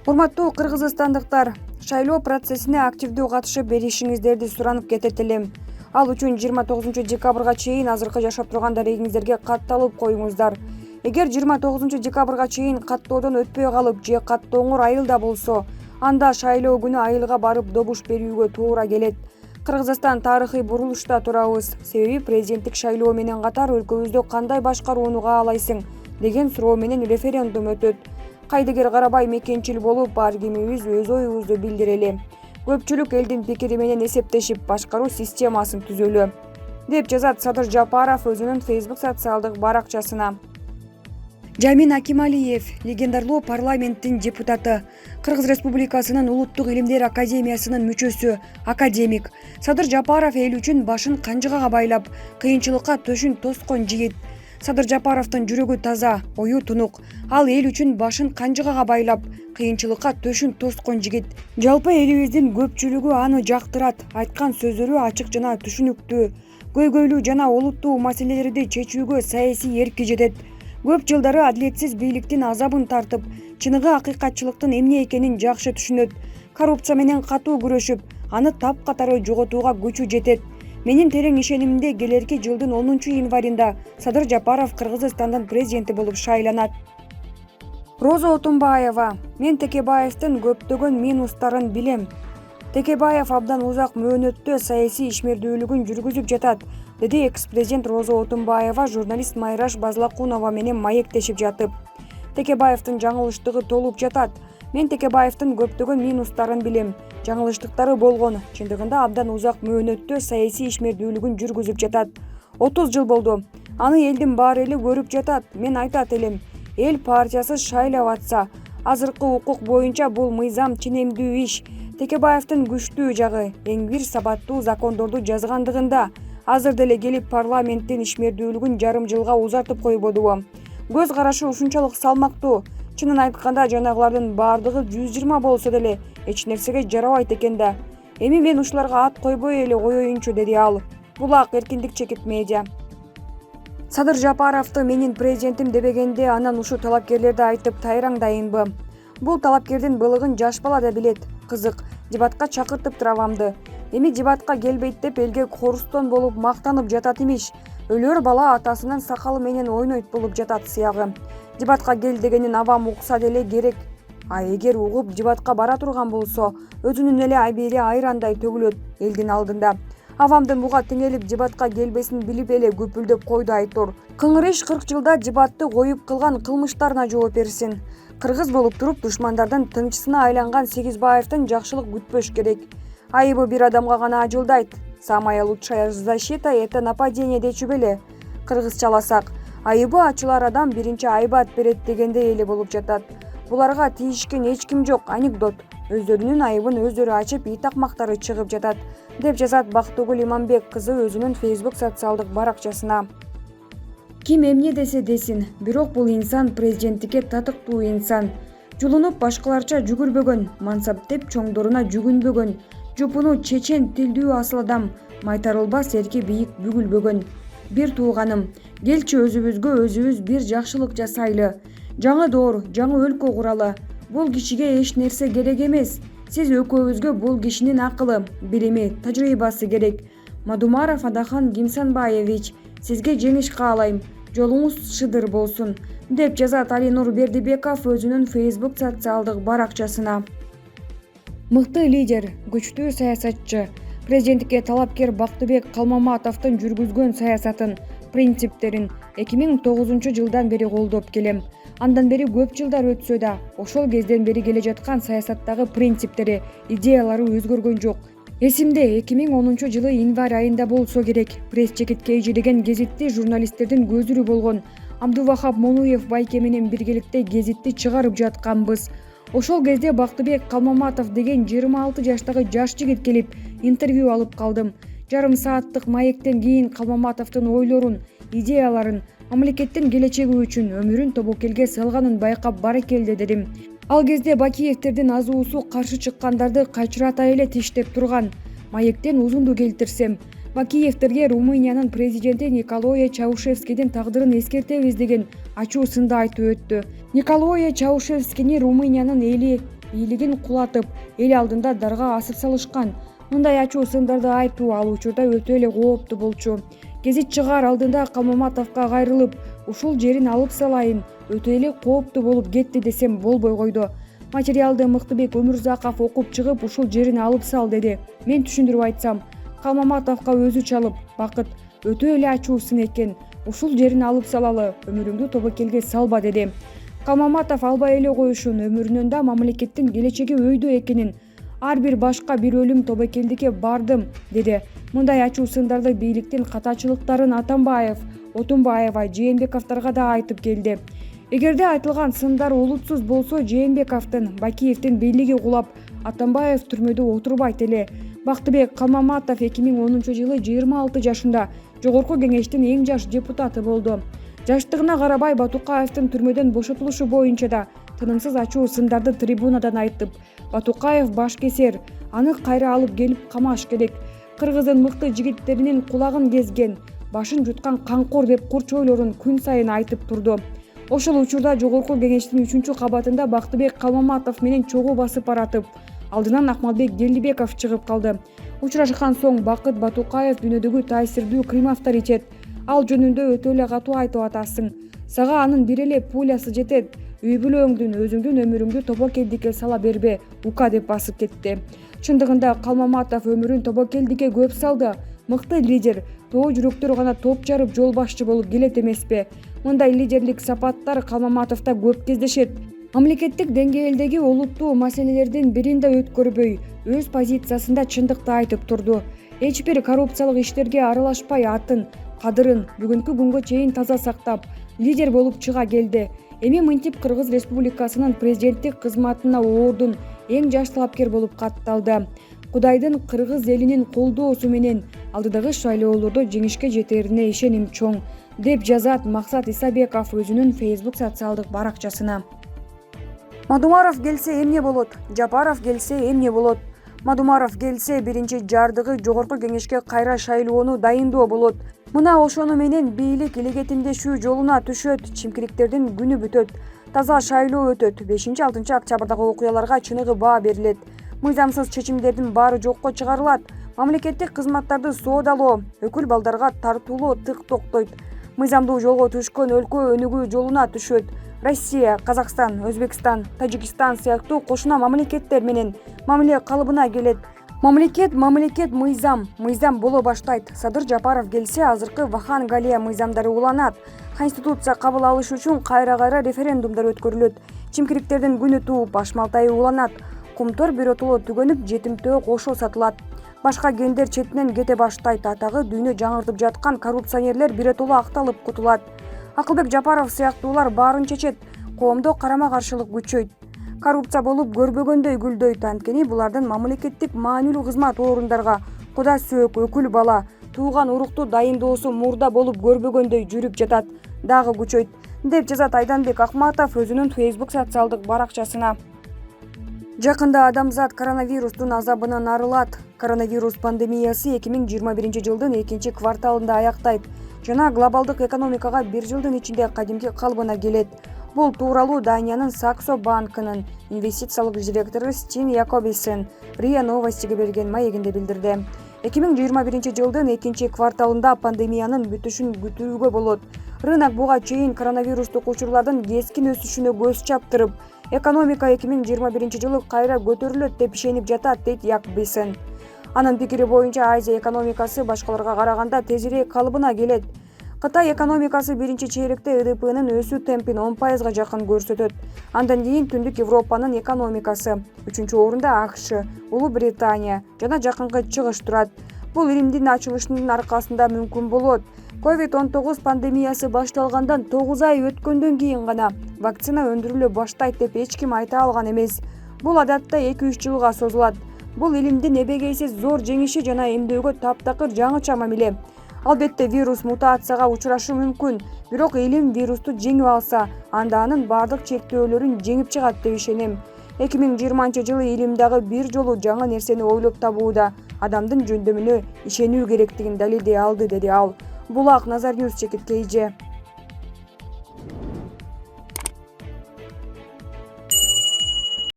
Урматтуу кыргызстандыктар, шайлоо процессине активдүү катышып беришиңиздерди суранып кетет элем. Ал үчүн 29 декабрга чейин азыркы жашап турган дарегиңиздерге катталып коюңуздар. Эгер 29 декабрга чейин каттоодон өтпөй калып же каттооңор айылда болсо, анда шайлоо күнү айылга барып добуш берүүгө туура келет. Кыргызстан тарыхый бурулушта турабыз. Себеби президенттик шайлоо менен катар өлкөбүздө кандай башкарууну каалайсың деген суроо менен референдум өтөт. Кайдыгер карабай мекенчил болуп, ар кимибиз өз оюбузду билдирели. Көпчүлүк элдин пикири менен эсептешип, башкаруу системасын түзөлү, деп жазат Садыр Жапаров өзүнүн Facebook социалдык баракчасына. Жамин Акималиев, легендарлуу парламенттин депутаты, Кыргыз Республикасынын Улуттук илимдер академиясынын мүчөсү, академик. Садыр Жапаров эл үчүн башын канжыгага байлап, кыйынчылыкка төшүн тоскон жигит. Садыр Жапаровдун жүрөгү таза, ою тунук. Ал эл үчүн башын канжыгага байлап, кыйынчылыкка төшүн тоскон жигит. Жалпы элибиздин көпчүлүгү аны жактырат. Айткан сөздөрү ачык жана түшүнүктүү, көйгөйлүү жана олуттуу маселелерди чечүүгө саясий эрки жетет. Көп жылдары адилетсиз бийликтин азабын тартып, чыныгы акыйкатчылыктын эмне экенин жакшы түшүнөт. Коррупция менен катуу күрөшүп, аны тапкатары жоготууга күчү жетет. Менин терең ишенимимде келерки жылдын 10 январында Садыр Жапаров Кыргызстандын президенти болуп шайланат. Роза Отунбаева: мен Текебаевдин көптөгөн минустарын билем. Текебаев абдан узак мөөнөттө саясий ишмердүүлүгүн жүргүзүп жатат, деди экс-президент Роза Отунбаева журналист Майраш Базлакунова менен маектешип жатып. Текебаевдин жаңылыштыгы толуп жатат. Мен Текебаевдин көптөгөн минустарын билем. Жаңылыштыктары болгон. Чындыгында абдан узак мөөнөттө саясий ишмердүүлүгүн жүргүзүп жатат. 30 жыл болду. Аны элдин баары эле көрүп жатат. Мен айтат элем, эл партиясыз шайлап атса, азыркы укук боюнча бул мыйзам ченемдүү иш. Текебаевдин күчтүү жагы эң бир сабаттуу закондорду жазгандыгында. Азыр деле келип парламенттин ишмердүүлүгүн жарым жылга узартып койбодубу? Көз карашы ушунчалык салмактуу. Чынын айтканда жанагылардын баардыгы 120 болсо деле эч нерсеге жарабайт экен да. Эми мен ушуларга ат койбой эле коеюнчу, деди ал. Булак эркиндик чекит медиа. Садыр Жапаровду менин президентим дебегенде анан ушу талапкерлерди айтып тайраңдайынбы? Бул талапкердин былыгын жаш бала да билет. Кызык, дебатка чакыртып турабамды. Эми дебатка келбейт деп элге корустон болуп мактанып жатат имиш. Өлөр бала атасынын сакалы менен ойнойт болуп жатат сыягы. Дебатка кел дегенин авам укса деле керек. А эгер угуп дебатка бара турган болсо, өзүнүн эле айбери айрандай төгүлөт элдин алдында. Авамдын буга теңелип дебатка келбесин билип эле көпүлдөп койду Айтор. Кыңырыш 40 жылда дебатты коюп кылган кылмыштарына жооп берсин. Кыргыз болуп туруп душмандардын тынчысына айланган Сегизбаевдин жакшылык күтпөш керек. Айыбы бир адамга гана ажылдайт. Самая лучшая защита — это нападение дечү беле. Кыргызчаласак, айыбы ачылар адам биринчи айбат берет дегендей эле болуп жатат. Буларга тийишкен эч ким жок. Анекдот. Өздөрүнүн айыбын өздөрү ачып, итакмактары чыгып жатат, деп жазат Бактыгүл Иманбек кызы өзүнүн Facebook социалдык баракчасына. Ким эмне десе десин, бирок бул инсан президенттикке татыктуу инсан. Жулунуп башкаларча жүгүрбөгөн, мансаптеп чоңдоруна жүгүнбөгөн, жупуну чечен тилдүү асыл адам, майтарылбас эрки бийик бүгүлбөгөн. Бир тууганым, келчи өзүбүзгө өзүбүз бир жакшылык жасайлы. Жаңы доор, жаңы өлкө куралы. Бул кишиге эч нерсе керек эмес. Сиз экөөбүзгө бул кишинин акылы, билими, тажрыйбасы керек. Мадумаров Адахан Гимсанбаевич, сизге жеңиш каалайм. Жолуңуз шыдыр болсун, деп жазат Алинур Бердибеков өзүнүн Facebook социалдык баракчасына. Мыкты лидер, күчтүү саясатчы, президенттикке талапкер Бактыбек Калмаматовдун жүргүзгөн саясатын, принциптерин 2009 жылдан бери колдоп келем. Андан бери көп жылдар өтсө да, ошол кезден бери келе жаткан саясаттагы принциптери, идеялары өзгөргөн жок. Эсимде 2010 жылы январь айында болсо керек, пресс-чекитке ижиреген гезитти журналисттердин көзүрү болгон Абдувахап Монуев байке менен биргеликте гезитти чыгарып жатканбыз. Ошол кезде Бактыбек Калмаматов деген 26 жаштагы жаш жигит келип интервью алып калдым. Жарым сааттык маектен кийин Калмаматовдун ойлорун, идеяларын, мамлекеттин келечеги үчүн өмүрүн тобокелге салганын байкап баракелде дедим. Ал кезде Бакиевтердин азуусу каршы чыккандарды качырата эле тиштеп турган. Маектен узунду келтирсем, Бакиевтерге Румыниянын президенти Николой Чаушевскийдин тагдырын эскертебиз деген ачуу сынды айтып өттү. Николой Чаушевскийни Румыниянын эли бийлигин кулатып, эл алдында дарга асып салышкан. Мындай ачуу сындарды айтуу ал учурда өтө эле кооптуу болчу. Гезит чыгаар алдында Калмаматовго кайрылып, ушул жерин алып салайын, өтө эле кооптуу болуп кетти десем болбой койду. Материалды Мыктыбек Өмүрзаков окуп чыгып, ушул жерин алып сал деди. Мен түшүндүрүп айтсам, Калмаматовго өзү чалып, бакыт өтө эле ачуу сын экен. Ушул жерин алып салалы, өмүрүңдү тобокелге салба деди. Калмаматов албай эле коюшун, өмүрүнөн да мамлекеттин келечеги өйдө экенин, ар бир башка бир өлүм тобокелдикке бардым деди. Мындай ачуу сындарды бийликтин катачылыктарын Атамбаев, Отунбаева, Жээнбековторго да айтып келди. Эгерде айтылган сындар улутсуз болсо, Жээнбековдун, Бакиевдин бийлиги кулап, Атамбаев түрмөдө отурбайт эле. Бактыбек Калмаматов 2010-жылы 26 жашында Жогорку Кеңештин эң жаш депутаты болду. Жаштыгына карабай Батукаевдин түрмөдөн бошотулушу боюнча да тынымсыз ачуу сындарды трибунадан айтып, Батукаев баш кесер, аны кайра алып келип камаш керек. Кыргыздын мыкты жигиттеринин кулагын кезген, башын жуткан камкор деп курч ойлорун күн сайын айтып турду. Ошол учурда Жогорку Кеңештин 3-кабатында Бактыбек Калмаматов менен чогуу басып баратып, алдынан Акмалбек Делдибеков чыгып калды. Учурашкан соң Бакыт Батукаев дүйнөдөгү таасирдүү крем авторитет. Ал жөнүндө өтө эле катуу айтып атасың. Сага анын бир эле пулясы жетет. Үй бүлөңдүн, өзүңдүн өмүрүңдү тобокелдикке сала бербе, ука деп басып кетти. Чындыгында Калмаматов өмүрүн тобокелдикке көп салды. Мыкты лидер, тоо жүрөктөр гана топ жарып жол башчы болуп келет эмеспи? Мындай лидерлик сапаттар Калмаматовдо көп кездешет. Мамлекеттик деңгээлдеги олуттуу маселелердин бирин да өткөрбөй, өз позициясында чындыкты айтып турду. Эч бир коррупциялык иштерге аралашпай атын, кадырын бүгүнкү күнгө чейин таза сактап, лидер болуп чыга келди. Эми мынтип Кыргыз Республикасынын президенттик кызматына оордун эң жаш талапкер болуп катталды. Кудайдын кыргыз элинин колдоосу менен алдыдагы шайлоолордо жеңишке жетерине ишеним чоң, деп жазат Максат Исабеков өзүнүн Facebook социалдык баракчасына. Мадумаров келсе эмне болот? Жапаров келсе эмне болот? Мадумаров келсе биринчи жардыгы Жогорку Кеңешке кайра шайлоону дайындоо болот. Мына ошону менен бийлик илегетиндешүү жолуна түшөт, чимкириктердин күнү бүтөт, таза шайлоо өтөт. 5-6 октябрдагы окуяларга чыныгы баа берилет. Мыйзамсыз чечимдердин баары жокко чыгарылат. Мамлекеттик кызматтарды соодалоо, өкүл балдарга тартуулоо тык токтойт. Мыйзамдуу жолго түшкөн өлкө өнүгүү жолуна түшөт. Россия, Казакстан, Өзбекстан, Тажикстан сыяктуу кошуна мамлекеттер менен мамиле калыбына келет. Мамлекет мыйзам боло баштайт. Садыр Жапаров келсе, азыркы Вахан Галия мыйзамдары уланат. Конституция кабыл алыш үчүн кайра референдумдар өткөрүлөт. Чимкириктердин күнү тууп, Ашмалтайы уланат. Кумтор биротоло түгөнүп, жетимтөө кошо сатылат. Башка гендер четинен кете баштайт. Атагы дүйнө жаңыртып жаткан коррупционерлер биротоло акталып кутулат. Акылбек Жапаров сыяктуулар баарын чечет. Коомдо карама-каршылык күчөйт. Коррупция болуп көрбөгөндөй гүлдөйт. Анткени булардын мамлекеттик маанилүү кызмат орундарга куда сөөк, өкүл бала, тууган урукту дайындоосу мурда болуп көрбөгөндөй жүрүп жатат, дагы күчөйт, деп жазат Айданбек Акматов өзүнүн Facebook социалдык баракчасына. Жакында адамзат коронавирустун азабынан арылат. Коронавирус пандемиясы 2021 жылдын 2-кварталында аяктайт жана глобалдык экономикага 1 жылдын ичинде кадимки калыбына келет. Бул тууралуу Даниянын Саксо банкынын инвестициялык директору Стин Якобиссен РИА Новостиге берген маегинде билдирди. 2021 жылдын 2-кварталында пандемиянын бүтүшүн күтүүгө болот. Рынок буга чейин коронавирустук учурлардын кескин өсүшүнө көз чаптырып, экономика 2021 жылы кайра көтөрүлөт деп ишенип жатат, дейт Якобиссен. Анын пикири боюнча Азия экономикасы башкаларга караганда тезирээк калыбына келет. Кытай экономикасы биринчи чейректе ИДПнын өсүү темпин 10%га жакын көрсөтөт. Андан кийин Түндүк Европанын экономикасы, 3-орунда АКШ, Улуу Британия жана Жакынкы Чыгыш турат. Бул илимдин ачылышынын аркасында мүмкүн болот. COVID-19 пандемиясы башталгандан 9 ай өткөндөн кийин гана вакцина өндүрүлө баштайт деп эч ким айта алган эмес. Бул адатта 2-3 жылга созулат. Бул илимдин эбегейсиз зор жеңиши жана эмдөөгө таптакыр жаңыча мамиле. Албетте вирус мутацияга учурашы мүмкүн, бирок илим вирусту жеңип алса, анда анын бардык чектөөлөрүн жеңип чыгат деп ишенем. 2020 жылы илим дагы бир жолу жаңы нерсени ойлоп табууда. адамдын жөндөмүнө ишенүү керектигин далилдей алды, деди ал. Бул Ак Назар Ньюс, Чекит KG.